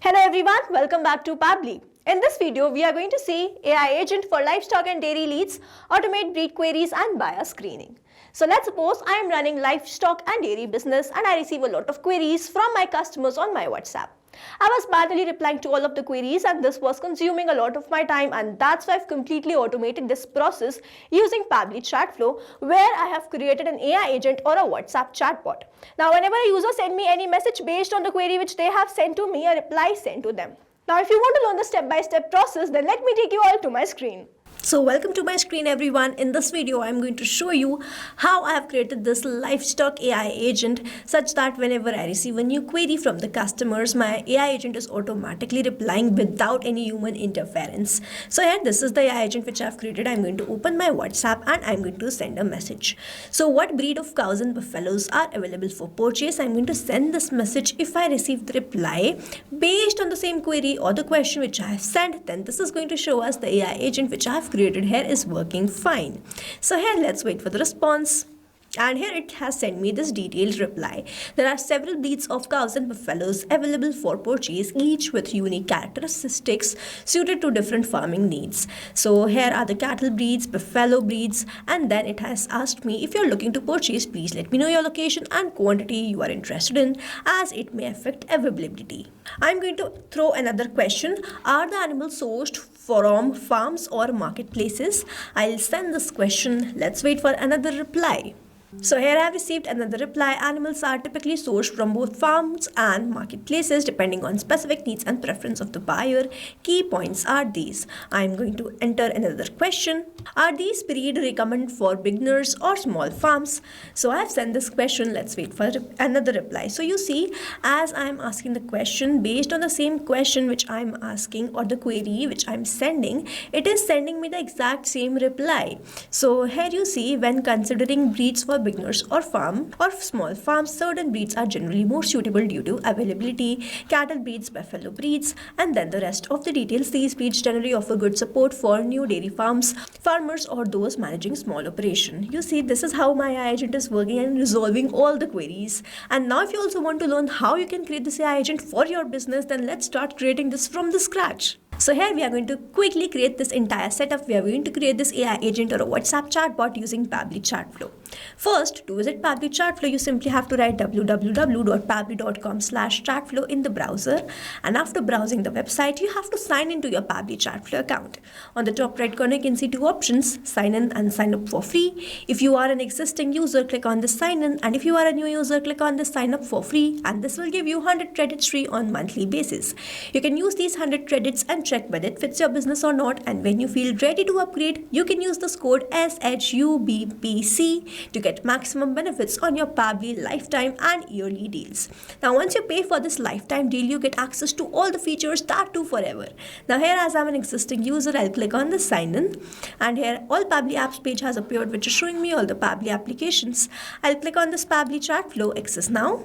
Hello everyone, welcome back to Pabbly. In this video, we are going to see AI agent for livestock and dairy leads, automate breed queries and buyer screening. So let's suppose I am running livestock and dairy business and I receive a lot of queries from my customers on my WhatsApp. I was manually replying to all of the queries and this was consuming a lot of my time, and that's why I've completely automated this process using Pabbly Chatflow, where I have created an AI agent or a WhatsApp chatbot. Now whenever a user sends me any message based on the query which they have sent to me, a reply is sent to them. Now if you want to learn the step-by-step process, then let me take you all to my screen. So welcome to my screen everyone. In this video I'm going to show you how I have created this livestock AI agent such that whenever I receive a new query from the customers, my AI agent is automatically replying without any human interference. So here this is the AI agent which I have created. I'm going to open my WhatsApp and I'm going to send a message. So what breed of cows and buffaloes are available for purchase? I'm going to send this message. If I receive the reply based on the same query or the question which I have sent, then this is going to show us the AI agent which I have created here is working fine. So here let's wait for the response. And here it has sent me this detailed reply. There are several breeds of cows and buffaloes available for purchase, each with unique characteristics suited to different farming needs. So here are the cattle breeds, buffalo breeds, and then it has asked me, if you're looking to purchase, please let me know your location and quantity you are interested in, as it may affect availability. I'm going to throw another question. Are the animals sourced from farms or marketplaces? I'll send this question. Let's wait for another reply. So here I have received another reply. Animals are typically sourced from both farms and marketplaces depending on specific needs and preference of the buyer. Key points are these. I am going to enter another question. Are these breed recommended for beginners or small farms? So I have sent this question. Let's wait for another reply. So you see, as I am asking the question based on the same question which I am asking or the query which I am sending, it is sending me the exact same reply. So here you see, when considering breeds for beginners or small farms, certain breeds are generally more suitable due to availability. Cattle breeds, buffalo breeds, and then the rest of the details. These breeds generally offer good support for new dairy farmers or those managing small operation. You see, this is how my AI agent is working and resolving all the queries. And now if you also want to learn how you can create this AI agent for your business, then let's start creating this from the scratch. So here we are going to quickly create this entire setup. We are going to create this AI agent or a WhatsApp chatbot using Pabbly Chatflow. First, to visit Pabbly Chatflow, you simply have to write www.pabbly.com/chatflow in the browser. And after browsing the website, you have to sign into your Pabbly Chatflow account. On the top right corner, you can see two options, sign in and sign up for free. If you are an existing user, click on the sign in. And if you are a new user, click on the sign up for free. And this will give you 100 credits free on monthly basis. You can use these 100 credits and check whether it fits your business or not, and when you feel ready to upgrade, you can use this code SHUBPC to get maximum benefits on your Pabbly lifetime and yearly deals. Now once you pay for this lifetime deal, you get access to all the features, that too forever. Now here, as I'm an existing user, I'll click on the sign in, and here all Pabbly apps page has appeared, which is showing me all the Pabbly applications. I'll click on this Pabbly Chatflow access now.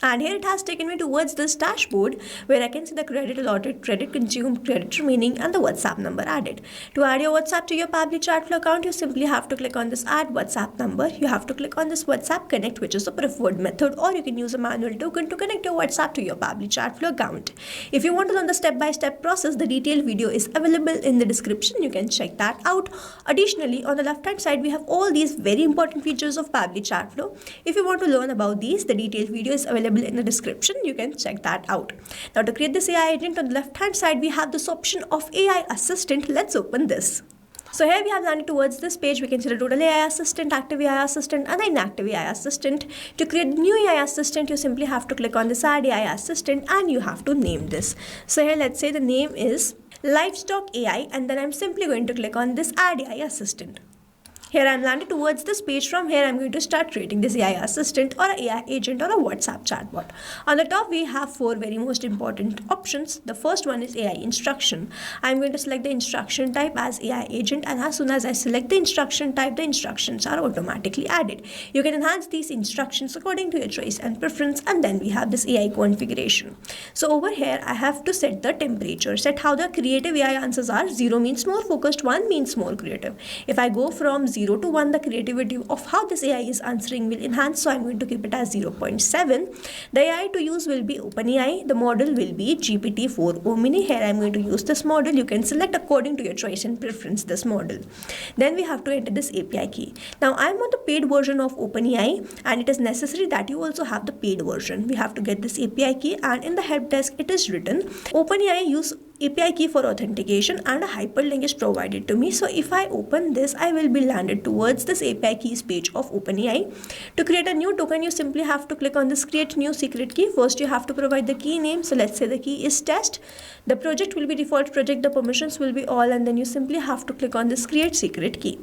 And here it has taken me towards this dashboard where I can see the credit allotted, credit consumed, credit remaining, and the WhatsApp number added. To add your WhatsApp to your Pabbly Chatflow account, you simply have to click on this add WhatsApp number. You have to click on this WhatsApp connect, which is the preferred method, or you can use a manual token to connect your WhatsApp to your Pabbly Chatflow account. If you want to learn the step-by-step process, the detailed video is available in the description. You can check that out. Additionally, on the left-hand side, we have all these very important features of Pabbly Chatflow. If you want to learn about these, the detailed video is available in the description. You can check that out. Now to create this AI agent, on the left hand side we have this option of AI assistant. Let's open this. So here we have landed towards this page. We can see the total AI assistant, active AI assistant, and the inactive AI assistant. To create the new AI assistant, you simply have to click on this add AI assistant and you have to name this. So here let's say the name is Livestock AI, and then I'm simply going to click on this add AI assistant. Here I am landed towards this page. From here I am going to start creating this AI assistant or an AI agent or a WhatsApp chatbot. On the top we have four very most important options. The first one is AI instruction. I am going to select the instruction type as AI agent, and as soon as I select the instruction type, the instructions are automatically added. You can enhance these instructions according to your choice and preference, and then we have this AI configuration. So over here I have to set the temperature, set how the creative AI answers are. 0 means more focused, 1 means more creative. If I go from 0 0 to 1, the creativity of how this AI is answering will enhance. So I'm going to keep it as 0.7. The AI to use will be OpenAI. The model will be GPT-4 Omni. Here I'm going to use this model. You can select according to your choice and preference this model. Then we have to enter this API key. Now I'm on the paid version of OpenAI, and it is necessary that you also have the paid version. We have to get this API key, and in the help desk it is written OpenAI use API key for authentication and a hyperlink is provided to me. So if I open this, I will be landed towards this API keys page of OpenAI. To create a new token, you simply have to click on this create new secret key. First you have to provide the key name. So let's say the key is test. The project will be default project, the permissions will be all, and then you simply have to click on this create secret key.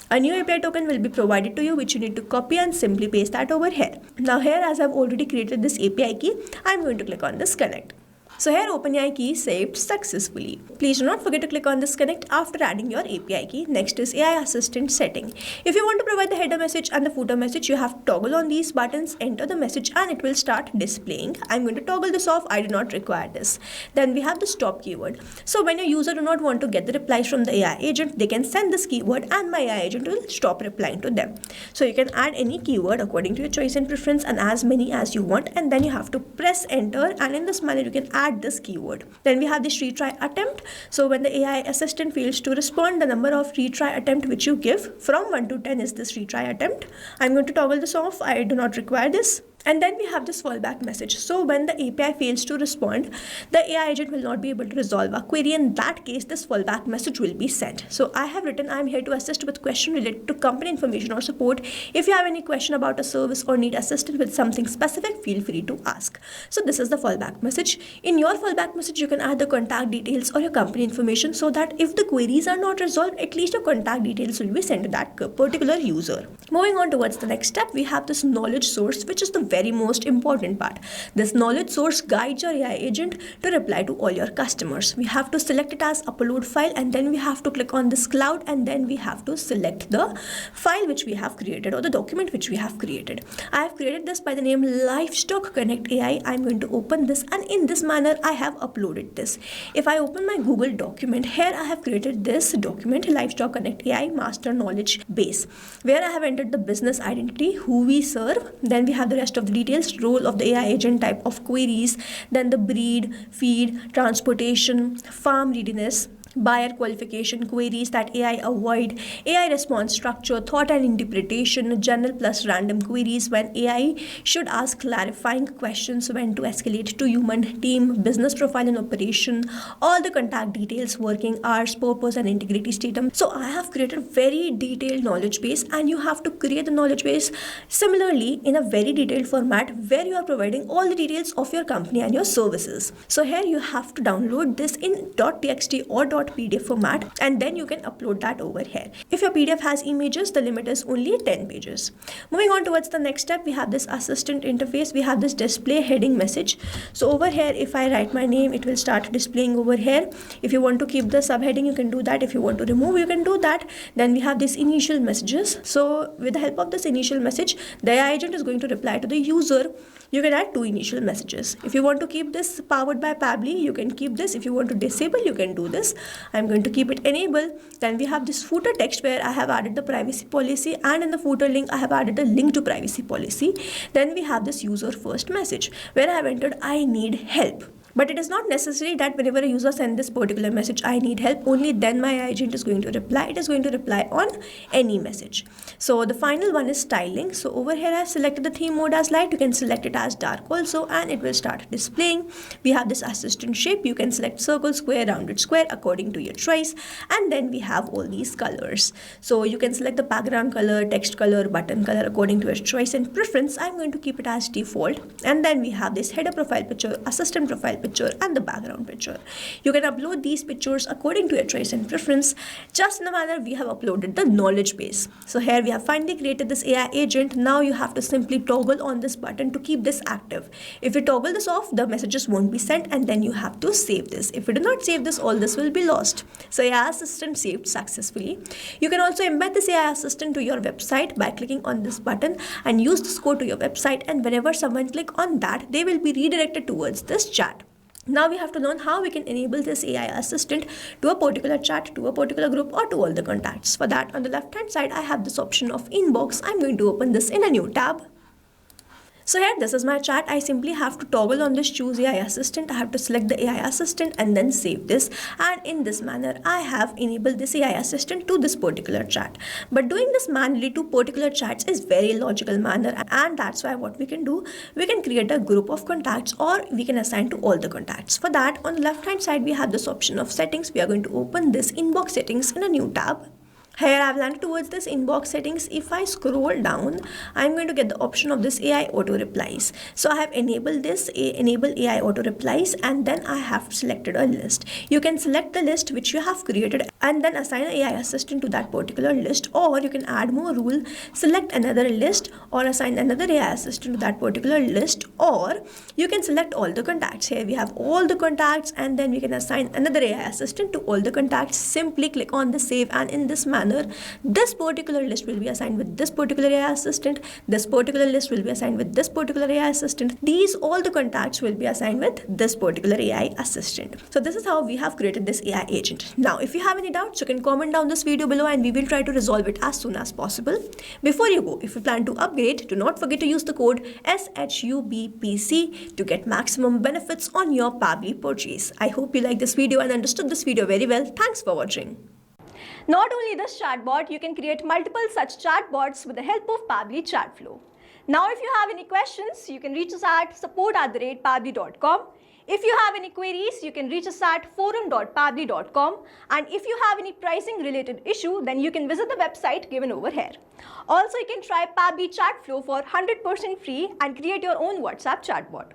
A new API token will be provided to you, which you need to copy and simply paste that over here. Now here, as I've already created this API key, I'm going to click on this connect. So here OpenAI key saved successfully. Please do not forget to click on this connect after adding your API key. Next is AI assistant setting. If you want to provide the header message and the footer message, you have to toggle on these buttons, enter the message, and it will start displaying. I'm going to toggle this off. I do not require this. Then we have the stop keyword. So when your user do not want to get the replies from the AI agent, they can send this keyword and my AI agent will stop replying to them. So you can add any keyword according to your choice and preference and as many as you want, and then you have to press enter, and in this manner you can add this keyword. Then we have this retry attempt. So when the AI assistant fails to respond, the number of retry attempt which you give from 1 to 10 is this retry attempt. I'm going to toggle this off. I do not require this. And then we have this fallback message. So when the API fails to respond, the AI agent will not be able to resolve a query. In that case, this fallback message will be sent. So I have written, I'm here to assist with question related to company information or support. If you have any question about a service or need assistance with something specific, feel free to ask. So this is the fallback message. In your fallback message, you can add the contact details or your company information so that if the queries are not resolved, at least your contact details will be sent to that particular user. Moving on towards the next step, we have this knowledge source, which is the very most important part. This knowledge source guides your AI agent to reply to all your customers. We have to select it as upload file, and then we have to click on this cloud, and then we have to select the file which we have created or the document which we have created. I have created this by the name Livestock Connect AI. I'm going to open this, and in this manner I have uploaded this. If I open my Google document, here I have created this document Livestock Connect AI Master Knowledge Base, where I have entered the business identity, who we serve, then we have the rest of the details, role of the AI agent, type of queries, then the breed, feed, transportation, farm readiness, buyer qualification, queries that AI avoid, AI response structure, thought and interpretation, general plus random queries when AI should ask clarifying questions, when to escalate to human, team, business profile and operation, all the contact details, working hours, purpose and integrity statement. So I have created very detailed knowledge base, and you have to create the knowledge base similarly in a very detailed format where you are providing all the details of your company and your services. So here you have to download this in .txt or .pdf format, and then you can upload that over here. If your PDF has images, the limit is only 10 pages. Moving on towards the next step, we have this assistant interface. We have this display heading message. So over here, if I write my name, it will start displaying over here. If you want to keep the subheading, you can do that. If you want to remove, you can do that. Then we have these initial messages. So with the help of this initial message, the AI agent is going to reply to the user. You can add 2 initial messages. If you want to keep this powered by Pabbly, you can keep this. If you want to disable, you can do this. I'm going to keep it enable. Then we have this footer text where I have added the privacy policy, and in the footer link I have added a link to privacy policy. Then we have this user first message where I have entered I need help. But it is not necessary that whenever a user sends this particular message, I need help, only then my agent is going to reply. It is going to reply on any message. So the final one is styling. So over here I have selected the theme mode as light. You can select it as dark also, and it will start displaying. We have this assistant shape. You can select circle, square, rounded square according to your choice. And then we have all these colors. So you can select the background color, text color, button color according to your choice and preference. I'm going to keep it as default. And then we have this header profile picture, assistant profile picture, and the background picture. You can upload these pictures according to your choice and preference, just in the manner we have uploaded the knowledge base. So here we have finally created this AI agent. Now you have to simply toggle on this button to keep this active. If you toggle this off, the messages won't be sent, and then you have to save this. If you do not save this, all this will be lost. So AI assistant saved successfully. You can also embed this AI assistant to your website by clicking on this button and use this code to your website, and whenever someone click on that, they will be redirected towards this chat. Now we have to learn how we can enable this AI assistant to a particular chat, to a particular group, or to all the contacts. For that, on the left hand side, I have this option of inbox. I'm going to open this in a new tab. So here, this is my chat. I simply have to toggle on this choose AI assistant. I have to select the AI assistant and then save this. And in this manner, I have enabled this AI assistant to this particular chat. But doing this manually to particular chats is very logical manner. And that's why what we can do, we can create a group of contacts or we can assign to all the contacts. For that, on the left hand side, we have this option of settings. We are going to open this inbox settings in a new tab. Here I've landed towards this inbox settings. If I scroll down, I'm going to get the option of this AI auto replies. So I have enabled this enable AI auto replies, and then I have selected a list. You can select the list which you have created and then assign an AI assistant to that particular list, or you can add more rule, select another list or assign another AI assistant to that particular list, or you can select all the contacts. Here we have all the contacts and then we can assign another AI assistant to all the contacts. Simply click on the save, and in this manner this particular list will be assigned with this particular AI assistant. This particular list will be assigned with this particular AI assistant. These all the contacts will be assigned with this particular AI assistant. So this is how we have created this AI agent. Now if you have any doubts, you can comment down this video below and we will try to resolve it as soon as possible. Before you go, if you plan to upgrade, do not forget to use the code SHUBPC to get maximum benefits on your Pabbly purchase. I hope you liked this video and understood this video very well. Thanks for watching. Not only this chatbot, you can create multiple such chatbots with the help of Pabbly Chatflow. Now if you have any questions, you can reach us at support@pabbly.com. If you have any queries, you can reach us at forum.pabbly.com. And if you have any pricing related issue, then you can visit the website given over here. Also, you can try Pabbly Chatflow for 100% free and create your own WhatsApp chatbot.